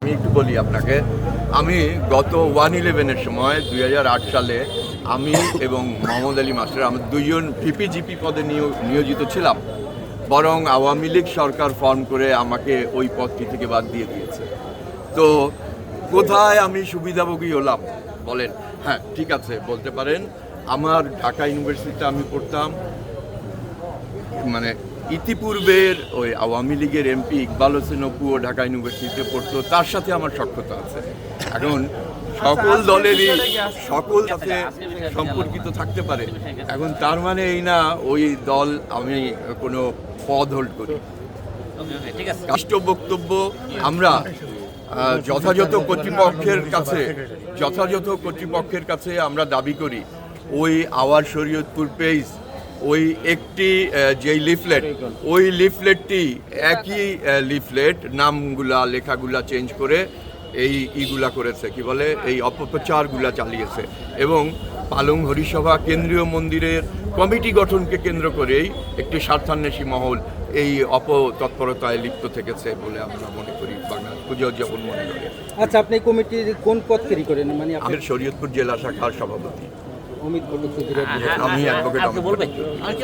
আমি একটু বলি আপনাকে, আমি গত 1/11-এর সময় 2008 সালে আমি এবং মোহাম্মদ আলী মাস্টার আমরা দুইজন ভিপি-জিপি পদে নিয়োজিত ছিলাম, বরং আওয়ামী লীগ সরকার ফর্ম করে আমাকে ওই পদটি থেকে বাদ দিয়ে দিয়েছে। তো কোথায় আমি সুবিধাভোগী হলাম বলেন? হ্যাঁ, ঠিক আছে, বলতে পারেন আমার ঢাকা ইউনিভার্সিটিতে আমি পড়তাম, মানে ইতিপূর্বের ওই আওয়ামী লীগের এমপি ইকবাল হোসেন অপুও ঢাকা ইউনিভার্সিটিতে পড়তো, তার সাথে আমার সখ্যতা আছে। এখন সকল দলেরই সকল সাথে সম্পর্কিত থাকতে পারে, এখন তার মানে এই না ওই দল আমি কোনো পদ হোল্ড করি। রাষ্ট্র বক্তব্য আমরা যথাযথ কর্তৃপক্ষের কাছে আমরা দাবি করি ওই আওয়ার শরীয়তপুর পেজ ওই একটি যেই লিফলেট, ওই লিফলেটটি একই লিফলেট, নামগুলা লেখাগুলা চেঞ্জ করে এই ইগুলা করেছে, কি বলে, এই অপপ্রচারগুলা চালিয়েছে এবং পালং হরিসভা কেন্দ্রীয় মন্দিরের কমিটি গঠনকে কেন্দ্র করেই একটি স্বার্থান্বেষী মহল এই অপতৎপরতায় লিপ্ত থেকেছে বলে আমরা মনে করি, বাংলাদেশ পুজো উদযাপন মনে করি। আচ্ছা, আপনি কমিটির কোন পদ ক্যারি করেন? মানে আমাদের শরীয়তপুর জেলা শাখার সভাপতি। অমিত ভট্টাচার্য। আমি অ্যাডভোকেট অমিত ভট্টাচার্য।